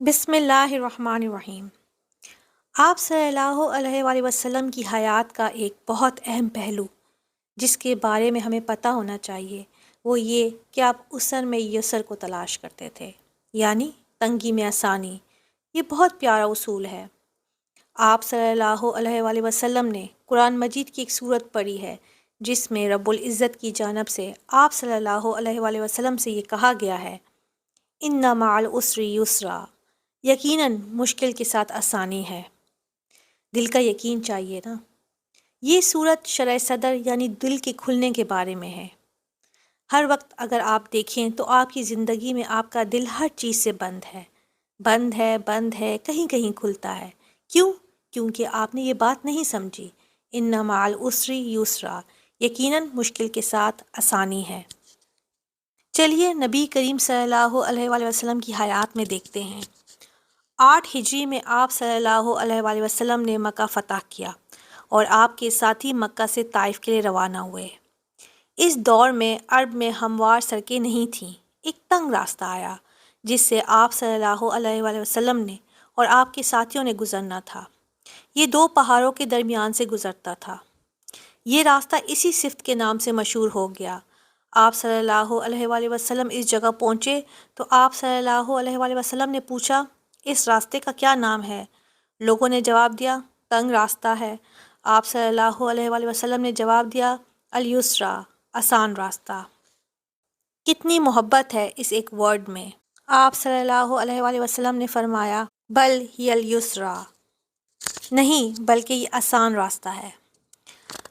بسم اللہ الرحمن الرحیم۔ آپ صلی اللہ علیہ وآلہ وسلم کی حیات کا ایک بہت اہم پہلو جس کے بارے میں ہمیں پتہ ہونا چاہیے وہ یہ کہ آپ اسر میں یسر کو تلاش کرتے تھے، یعنی تنگی میں آسانی۔ یہ بہت پیارا اصول ہے۔ آپ صلی اللہ علیہ وآلہ وسلم نے قرآن مجید کی ایک صورت پڑھی ہے جس میں رب العزت کی جانب سے آپ صلی اللہ علیہ وآلہ وسلم سے یہ کہا گیا ہے، ان مع العسر یسرا، یقیناً مشکل کے ساتھ آسانی ہے۔ دل کا یقین چاہیے نا۔ یہ صورت شرح صدر یعنی دل کے کھلنے کے بارے میں ہے۔ ہر وقت اگر آپ دیکھیں تو آپ کی زندگی میں آپ کا دل ہر چیز سے بند ہے، کہیں کہیں کھلتا ہے۔ کیوں؟ کیونکہ آپ نے یہ بات نہیں سمجھی، ان مع العسر یسرا، یقیناً مشکل کے ساتھ آسانی ہے۔ چلیے نبی کریم صلی اللہ علیہ وآلہ وسلم کی حیات میں دیکھتے ہیں۔ 8 ہجری میں آپ صلی اللہ علیہ وآلہ وسلم نے مکہ فتح کیا اور آپ کے ساتھی مکہ سے طائف کے لیے روانہ ہوئے۔ اس دور میں عرب میں ہموار سڑکیں نہیں تھیں۔ ایک تنگ راستہ آیا جس سے آپ صلی اللہ علیہ وآلہ وسلم نے اور آپ کے ساتھیوں نے گزرنا تھا۔ یہ 2 پہاڑوں کے درمیان سے گزرتا تھا۔ یہ راستہ اسی صفت کے نام سے مشہور ہو گیا۔ آپ صلی اللہ علیہ وآلہ وسلم اس جگہ پہنچے تو آپ صلی اللہ علیہ وآلہ وسلم نے پوچھا، اس راستے کا کیا نام ہے؟ لوگوں نے جواب دیا، تنگ راستہ ہے۔ آپ صلی اللہ علیہ وآلہ وسلم نے جواب دیا، الیسرا، آسان راستہ۔ کتنی محبت ہے اس ایک ورڈ میں۔ آپ صلی اللہ علیہ وآلہ وسلم نے فرمایا، بل ہی الیسرا، نہیں بلکہ یہ آسان راستہ ہے۔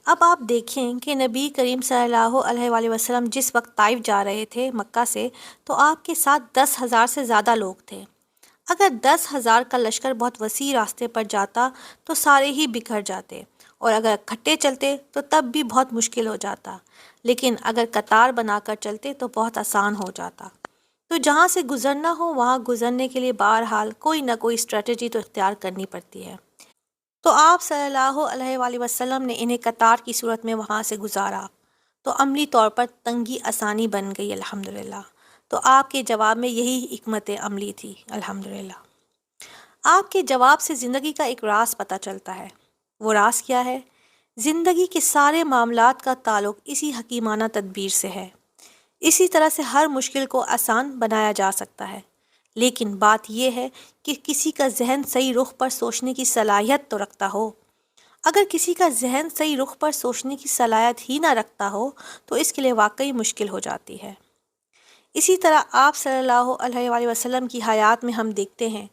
اب آپ دیکھیں کہ نبی کریم صلی اللہ علیہ وآلہ وسلم جس وقت طائف جا رہے تھے مکہ سے، تو آپ کے ساتھ 10,000 سے زیادہ لوگ تھے۔ اگر 10,000 کا لشکر بہت وسیع راستے پر جاتا تو سارے ہی بکھر جاتے، اور اگر اکٹھے چلتے تو تب بھی بہت مشکل ہو جاتا، لیکن اگر قطار بنا کر چلتے تو بہت آسان ہو جاتا۔ تو جہاں سے گزرنا ہو وہاں گزرنے کے لیے بہرحال کوئی نہ کوئی اسٹریٹجی تو اختیار کرنی پڑتی ہے۔ تو آپ صلی اللہ علیہ وآلہ وسلم نے انہیں قطار کی صورت میں وہاں سے گزارا، تو عملی طور پر تنگی آسانی بن گئی الحمدللہ۔ تو آپ کے جواب میں یہی حکمت عملی تھی الحمدللہ۔ آپ کے جواب سے زندگی کا ایک راز پتہ چلتا ہے۔ وہ راز کیا ہے؟ زندگی کے سارے معاملات کا تعلق اسی حکیمانہ تدبیر سے ہے۔ اسی طرح سے ہر مشکل کو آسان بنایا جا سکتا ہے، لیکن بات یہ ہے کہ کسی کا ذہن صحیح رخ پر سوچنے کی صلاحیت تو رکھتا ہو۔ اگر کسی کا ذہن صحیح رخ پر سوچنے کی صلاحیت ہی نہ رکھتا ہو تو اس کے لیے واقعی مشکل ہو جاتی ہے۔ اسی طرح آپ صلی اللہ علیہ وآلہ وسلم کی حیات میں ہم دیکھتے ہیں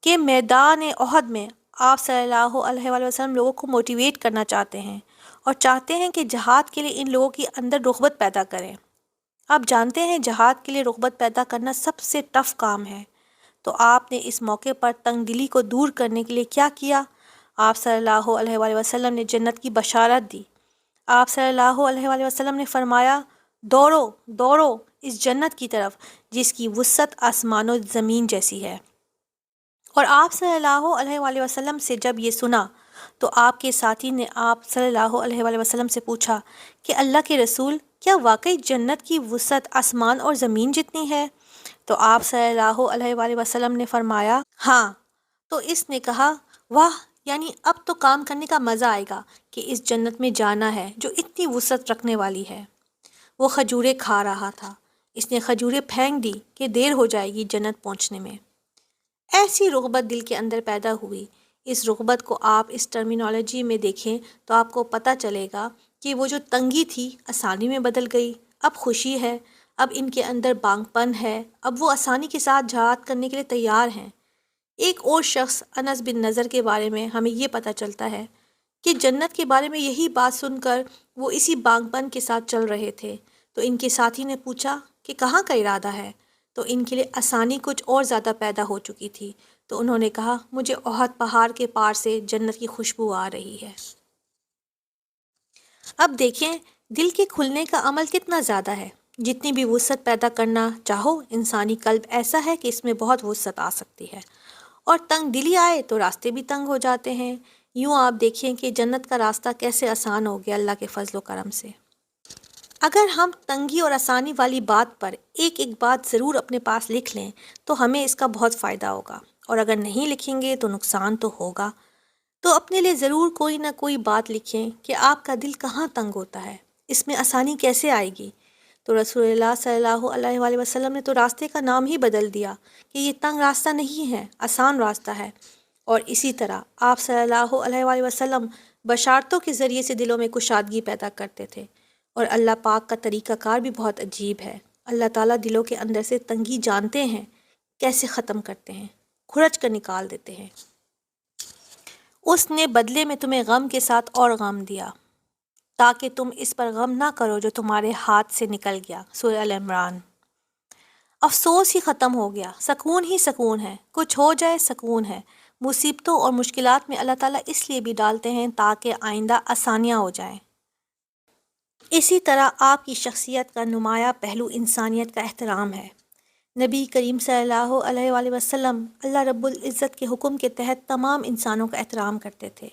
کہ میدان احد میں آپ صلی اللہ علیہ وآلہ وسلم لوگوں کو موٹیویٹ کرنا چاہتے ہیں اور چاہتے ہیں کہ جہاد کے لیے ان لوگوں کے اندر رغبت پیدا کریں۔ آپ جانتے ہیں جہاد کے لیے رغبت پیدا کرنا سب سے ٹف کام ہے۔ تو آپ نے اس موقع پر تنگ دلی کو دور کرنے کے لیے کیا کیا؟ آپ صلی اللہ علیہ وآلہ وسلم نے جنت کی بشارت دی۔ آپ صلی اللہ علیہ وآلہ وسلم نے فرمایا، دوڑو دوڑو اس جنت کی طرف جس کی وسعت آسمان و زمین جیسی ہے۔ اور آپ صلی اللہ علیہ وآلہ وسلم سے جب یہ سنا تو آپ کے ساتھی نے آپ صلی اللہ علیہ وآلہ وسلم سے پوچھا کہ اللہ کے رسول، کیا واقعی جنت کی وسعت آسمان اور زمین جتنی ہے؟ تو آپ صلی اللہ علیہ وآلہ وسلم نے فرمایا، ہاں۔ تو اس نے کہا، واہ، یعنی اب تو کام کرنے کا مزہ آئے گا کہ اس جنت میں جانا ہے جو اتنی وسعت رکھنے والی ہے۔ وہ کھجوریں کھا رہا تھا۔ اس نے کھجوریں پھینک دی کہ دیر ہو جائے گی جنت پہنچنے میں۔ ایسی رغبت دل کے اندر پیدا ہوئی۔ اس رغبت کو آپ اس ٹرمینالوجی میں دیکھیں تو آپ کو پتہ چلے گا کہ وہ جو تنگی تھی آسانی میں بدل گئی۔ اب خوشی ہے، اب ان کے اندر بانگ پن ہے، اب وہ آسانی کے ساتھ جہاد کرنے کے لیے تیار ہیں۔ ایک اور شخص انس بن نضر کے بارے میں ہمیں یہ پتہ چلتا ہے کہ جنت کے بارے میں یہی بات سن کر وہ اسی بانگ پن کے ساتھ چل رہے تھے۔ تو ان کے ساتھی نے پوچھا کہ کہاں کا ارادہ ہے؟ تو ان کے لیے آسانی کچھ اور زیادہ پیدا ہو چکی تھی۔ تو انہوں نے کہا، مجھے احد پہاڑ کے پار سے جنت کی خوشبو آ رہی ہے۔ اب دیکھیں دل کے کھلنے کا عمل کتنا زیادہ ہے۔ جتنی بھی وسعت پیدا کرنا چاہو، انسانی قلب ایسا ہے کہ اس میں بہت وسعت آ سکتی ہے، اور تنگ دلی آئے تو راستے بھی تنگ ہو جاتے ہیں۔ یوں آپ دیکھیں کہ جنت کا راستہ کیسے آسان ہو گیا اللہ کے فضل و کرم سے۔ اگر ہم تنگی اور آسانی والی بات پر ایک ایک بات ضرور اپنے پاس لکھ لیں تو ہمیں اس کا بہت فائدہ ہوگا، اور اگر نہیں لکھیں گے تو نقصان تو ہوگا۔ تو اپنے لیے ضرور کوئی نہ کوئی بات لکھیں کہ آپ کا دل کہاں تنگ ہوتا ہے، اس میں آسانی کیسے آئے گی۔ تو رسول اللہ صلی اللہ علیہ وآلہ وسلم نے تو راستے کا نام ہی بدل دیا کہ یہ تنگ راستہ نہیں ہے، آسان راستہ ہے۔ اور اسی طرح آپ صلی اللہ علیہ وآلہ وسلم بشارتوں کے ذریعے سے دلوں میں کشادگی پیدا کرتے تھے۔ اور اللہ پاک کا طریقہ کار بھی بہت عجیب ہے۔ اللہ تعالیٰ دلوں کے اندر سے تنگی جانتے ہیں، کیسے ختم کرتے ہیں، کھرچ کر نکال دیتے ہیں۔ اس نے بدلے میں تمہیں غم کے ساتھ اور غم دیا تاکہ تم اس پر غم نہ کرو جو تمہارے ہاتھ سے نکل گیا۔ سورہ ال عمران۔ افسوس ہی ختم ہو گیا، سکون ہی سکون ہے، کچھ ہو جائے سکون ہے۔ مصیبتوں اور مشکلات میں اللہ تعالیٰ اس لیے بھی ڈالتے ہیں تاکہ آئندہ آسانیاں ہو جائیں۔ اسی طرح آپ کی شخصیت کا نمایاں پہلو انسانیت کا احترام ہے۔ نبی کریم صلی اللہ علیہ وآلہ وسلم اللہ رب العزت کے حکم کے تحت تمام انسانوں کا احترام کرتے تھے۔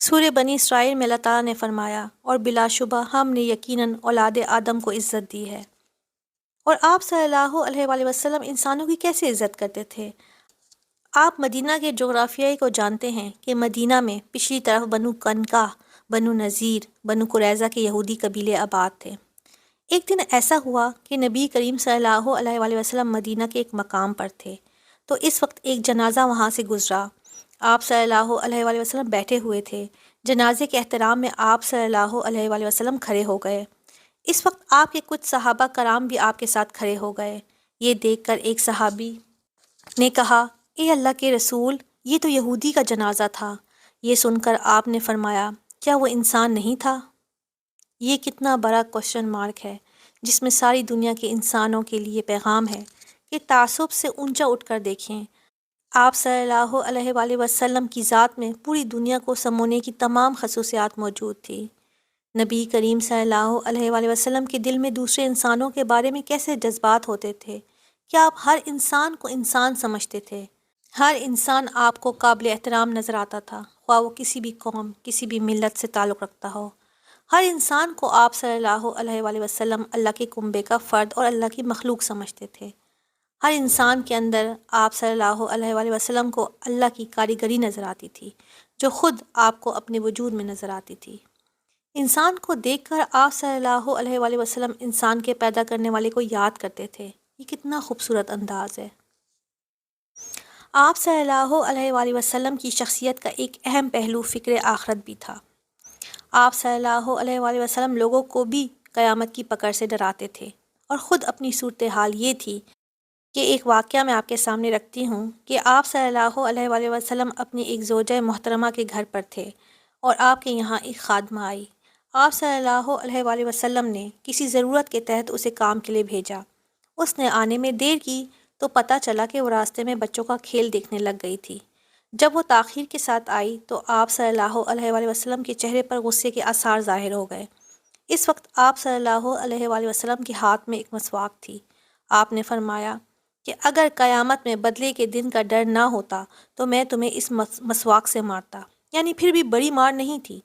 سورہ بنی اسرائیل میں اللہ تعالیٰ نے فرمایا، اور بلا شبہ ہم نے یقیناً اولاد آدم کو عزت دی ہے۔ اور آپ صلی اللہ علیہ وآلہ وسلم انسانوں کی کیسے عزت کرتے تھے؟ آپ مدینہ کے جغرافیائی کو جانتے ہیں کہ مدینہ میں پچھلی طرف بنو قنقاع، بنو نذیر، بنو قریظہ کے یہودی قبیلے آباد تھے۔ ایک دن ایسا ہوا کہ نبی کریم صلی اللہ علیہ وآلہ وسلم مدینہ کے ایک مقام پر تھے، تو اس وقت ایک جنازہ وہاں سے گزرا۔ آپ صلی اللہ علیہ وآلہ وسلم بیٹھے ہوئے تھے۔ جنازے کے احترام میں آپ صلی اللہ علیہ وآلہ وسلم کھڑے ہو گئے۔ اس وقت آپ کے کچھ صحابہ کرام بھی آپ کے ساتھ کھڑے ہو گئے۔ یہ دیکھ کر ایک صحابی نے کہا، اے اللہ کے رسول، یہ تو یہودی کا جنازہ تھا۔ یہ سن کر آپ نے فرمایا، کیا وہ انسان نہیں تھا؟ یہ کتنا بڑا کوشچن مارک ہے جس میں ساری دنیا کے انسانوں کے لیے پیغام ہے کہ تعصب سے اونچا اٹھ کر دیکھیں۔ آپ صلی اللہ علیہ وآلہ وسلم کی ذات میں پوری دنیا کو سمونے کی تمام خصوصیات موجود تھی۔ نبی کریم صلی اللہ علیہ وآلہ وسلم کے دل میں دوسرے انسانوں کے بارے میں کیسے جذبات ہوتے تھے؟ کیا آپ ہر انسان کو انسان سمجھتے تھے؟ ہر انسان آپ کو قابل احترام نظر آتا تھا، خواہ وہ کسی بھی قوم، کسی بھی ملت سے تعلق رکھتا ہو۔ ہر انسان کو آپ صلی اللہ علیہ وآلہ وسلم اللہ کے کنبے کا فرد اور اللہ کی مخلوق سمجھتے تھے۔ ہر انسان کے اندر آپ صلی اللہ علیہ وآلہ وسلم کو اللہ کی کاریگری نظر آتی تھی، جو خود آپ کو اپنے وجود میں نظر آتی تھی۔ انسان کو دیکھ کر آپ صلی اللہ علیہ وآلہ وسلم انسان کے پیدا کرنے والے کو یاد کرتے تھے۔ یہ کتنا خوبصورت انداز ہے۔ آپ صلی اللہ علیہ وآلہ وسلم کی شخصیت کا ایک اہم پہلو فکر آخرت بھی تھا۔ آپ صلی اللہ علیہ وآلہ وسلم لوگوں کو بھی قیامت کی پکڑ سے ڈراتے تھے، اور خود اپنی صورتحال یہ تھی کہ ایک واقعہ میں آپ کے سامنے رکھتی ہوں کہ آپ صلی اللہ علیہ وآلہ وسلم اپنی ایک زوجہ محترمہ کے گھر پر تھے، اور آپ کے یہاں ایک خادمہ آئی۔ آپ صلی اللہ علیہ وآلہ وسلم نے کسی ضرورت کے تحت اسے کام کے لیے بھیجا۔ اس نے آنے میں دیر کی تو پتہ چلا کہ وہ راستے میں بچوں کا کھیل دیکھنے لگ گئی تھی۔ جب وہ تاخیر کے ساتھ آئی تو آپ صلی اللہ علیہ وآلہ وسلم کے چہرے پر غصے کے آثار ظاہر ہو گئے۔ اس وقت آپ صلی اللہ علیہ وآلہ وسلم کے ہاتھ میں ایک مسواک تھی۔ آپ نے فرمایا کہ اگر قیامت میں بدلے کے دن کا ڈر نہ ہوتا تو میں تمہیں اس مسواک سے مارتا، یعنی پھر بھی بڑی مار نہیں تھی،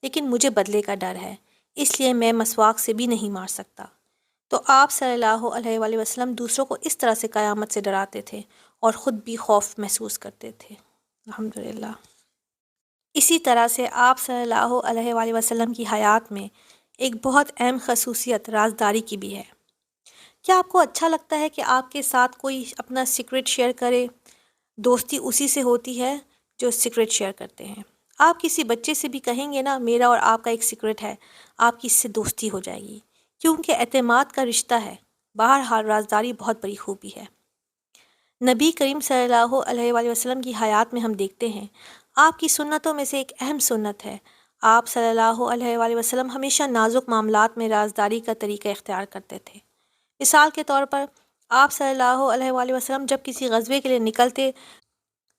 لیکن مجھے بدلے کا ڈر ہے، اس لیے میں مسواک سے بھی نہیں مار سکتا۔ تو آپ صلی اللہ علیہ وآلہ وسلم دوسروں کو اس طرح سے قیامت سے ڈراتے تھے اور خود بھی خوف محسوس کرتے تھے۔ الحمدللہ۔ اسی طرح سے آپ صلی اللہ علیہ وآلہ وسلم کی حیات میں ایک بہت اہم خصوصیت رازداری کی بھی ہے۔ کیا آپ کو اچھا لگتا ہے کہ آپ کے ساتھ کوئی اپنا سیکرٹ شیئر کرے؟ دوستی اسی سے ہوتی ہے جو سیکرٹ شیئر کرتے ہیں۔ آپ کسی بچے سے بھی کہیں گے نا، میرا اور آپ کا ایک سیکرٹ ہے، آپ کی اس سے دوستی ہو جائے گی، کیونکہ اعتماد کا رشتہ ہے۔ بہرحال رازداری بہت بڑی خوبی ہے۔ نبی کریم صلی اللہ علیہ وآلہ وسلم کی حیات میں ہم دیکھتے ہیں، آپ کی سنتوں میں سے ایک اہم سنت ہے، آپ صلی اللہ علیہ وآلہ وسلم ہمیشہ نازک معاملات میں رازداری کا طریقہ اختیار کرتے تھے۔ مثال کے طور پر آپ صلی اللہ علیہ وآلہ وسلم جب کسی غزوے کے لیے نکلتے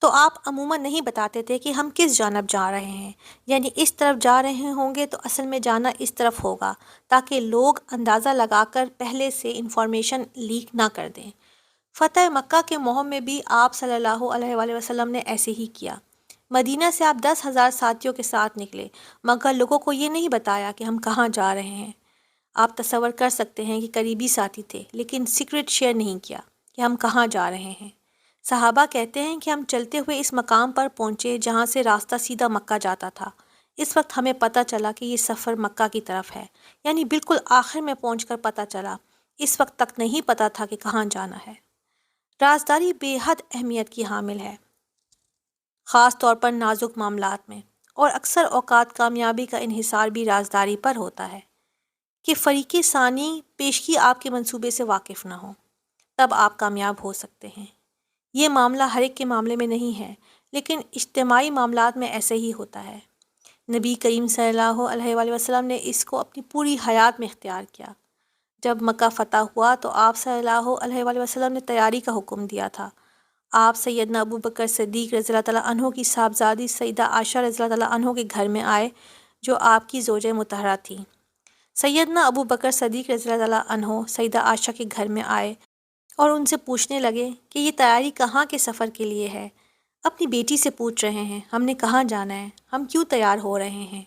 تو آپ عموماً نہیں بتاتے تھے کہ ہم کس جانب جا رہے ہیں، یعنی اس طرف جا رہے ہوں گے تو اصل میں جانا اس طرف ہوگا، تاکہ لوگ اندازہ لگا کر پہلے سے انفارمیشن لیک نہ کر دیں۔ فتح مکہ کے مہم میں بھی آپ صلی اللہ علیہ وآلہ وسلم نے ایسے ہی کیا۔ مدینہ سے آپ 10,000 ساتھیوں کے ساتھ نکلے، مگر لوگوں کو یہ نہیں بتایا کہ ہم کہاں جا رہے ہیں۔ آپ تصور کر سکتے ہیں کہ قریبی ساتھی تھے لیکن سیکرٹ شیئر نہیں کیا کہ ہم کہاں جا رہے ہیں۔ صحابہ کہتے ہیں کہ ہم چلتے ہوئے اس مقام پر پہنچے جہاں سے راستہ سیدھا مکہ جاتا تھا۔ اس وقت ہمیں پتہ چلا کہ یہ سفر مکہ کی طرف ہے، یعنی بالکل آخر میں پہنچ کر پتہ چلا۔ اس وقت تک نہیں پتہ تھا کہ کہاں جانا ہے۔ رازداری بے حد اہمیت کی حامل ہے، خاص طور پر نازک معاملات میں، اور اکثر اوقات کامیابی کا انحصار بھی رازداری پر ہوتا ہے کہ فریق ثانی پیشگی آپ کے منصوبے سے واقف نہ ہو، تب آپ کامیاب ہو سکتے ہیں۔ یہ معاملہ ہر ایک کے معاملے میں نہیں ہے، لیکن اجتماعی معاملات میں ایسے ہی ہوتا ہے۔ نبی کریم صلی اللہ علیہ وآلہ وسلم نے اس کو اپنی پوری حیات میں اختیار کیا۔ جب مکہ فتح ہوا تو آپ صلی اللہ علیہ وآلہ وسلم نے تیاری کا حکم دیا تھا۔ آپ سیدنا ابو بکر صدیق رضی اللہ تعالیٰ عنہ کی صاحبزادی سیدہ عائشہ رضی اللہ تعالیٰ عنہ کے گھر میں آئے، جو آپ کی زوجہ مطہرہ تھیں۔ سیدنا ابو بکر صدیق رضی اللہ تعالیٰ عنہ سیدہ عائشہ کے گھر میں آئے اور ان سے پوچھنے لگے کہ یہ تیاری کہاں کے سفر کے لیے ہے؟ اپنی بیٹی سے پوچھ رہے ہیں ہم نے کہاں جانا ہے، ہم کیوں تیار ہو رہے ہیں؟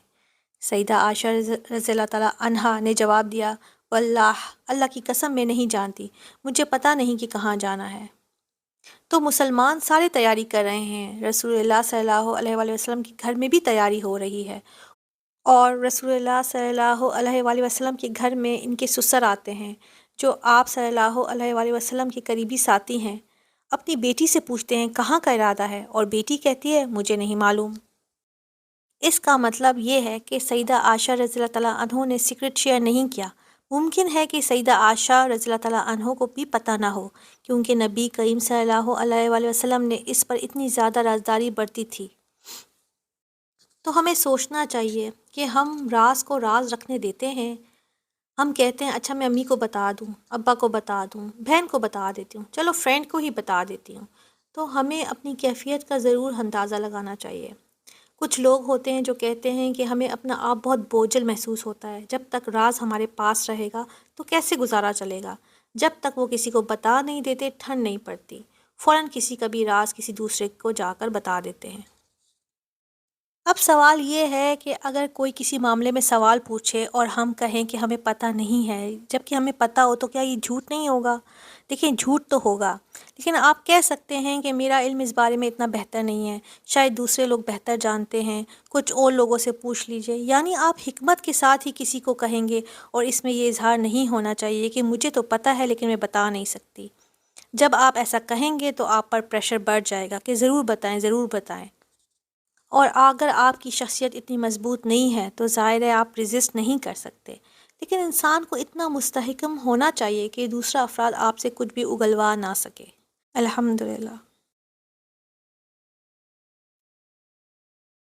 سیدہ عائشہ رضی اللہ تعالیٰ عنہا نے جواب دیا، واللہ، اللہ کی قسم میں نہیں جانتی، مجھے پتہ نہیں کہ کہاں جانا ہے۔ تو مسلمان سارے تیاری کر رہے ہیں، رسول اللہ صلی اللہ علیہ وآلہ وسلم کے گھر میں بھی تیاری ہو رہی ہے، اور رسول اللہ صلی اللہ علیہ وآلہ وسلم کے گھر میں ان کے سسر آتے ہیں جو آپ صلی اللہ علیہ وآلہ وسلم کے قریبی ساتھی ہیں۔ اپنی بیٹی سے پوچھتے ہیں کہاں کا ارادہ ہے، اور بیٹی کہتی ہے مجھے نہیں معلوم۔ اس کا مطلب یہ ہے کہ سیدہ عائشہ رضی اللہ تعالیٰ عنہ نے سیکرٹ شیئر نہیں کیا۔ ممکن ہے کہ سیدہ عائشہ رضی اللہ تعالیٰ عنہ کو بھی پتہ نہ ہو، کیونکہ نبی کریم صلی اللہ علیہ وآلہ وسلم نے اس پر اتنی زیادہ رازداری برتی تھی۔ تو ہمیں سوچنا چاہیے کہ ہم راز کو راز رکھنے دیتے ہیں۔ ہم کہتے ہیں اچھا میں امی کو بتا دوں، ابا کو بتا دوں، بہن کو بتا دیتی ہوں، چلو فرینڈ کو ہی بتا دیتی ہوں۔ تو ہمیں اپنی کیفیت کا ضرور اندازہ لگانا چاہیے۔ کچھ لوگ ہوتے ہیں جو کہتے ہیں کہ ہمیں اپنا آپ بہت بوجھل محسوس ہوتا ہے، جب تک راز ہمارے پاس رہے گا تو کیسے گزارا چلے گا؟ جب تک وہ کسی کو بتا نہیں دیتے ٹھنڈ نہیں پڑتی، فوراً کسی کا بھی راز کسی دوسرے کو جا کر بتا دیتے ہیں۔ اب سوال یہ ہے کہ اگر کوئی کسی معاملے میں سوال پوچھے اور ہم کہیں کہ ہمیں پتہ نہیں ہے، جبکہ ہمیں پتہ ہو، تو کیا یہ جھوٹ نہیں ہوگا؟ دیکھیں جھوٹ تو ہوگا، لیکن آپ کہہ سکتے ہیں کہ میرا علم اس بارے میں اتنا بہتر نہیں ہے، شاید دوسرے لوگ بہتر جانتے ہیں، کچھ اور لوگوں سے پوچھ لیجئے۔ یعنی آپ حکمت کے ساتھ ہی کسی کو کہیں گے، اور اس میں یہ اظہار نہیں ہونا چاہیے کہ مجھے تو پتہ ہے لیکن میں بتا نہیں سکتی۔ جب آپ ایسا کہیں گے تو آپ پر پریشر بڑھ جائے گا کہ ضرور بتائیں، ضرور بتائیں۔ اور اگر آپ کی شخصیت اتنی مضبوط نہیں ہے تو ظاہر ہے آپ ریزسٹ نہیں کر سکتے، لیکن انسان کو اتنا مستحکم ہونا چاہیے کہ دوسرا افراد آپ سے کچھ بھی اگلوا نہ سکے۔ الحمدللہ۔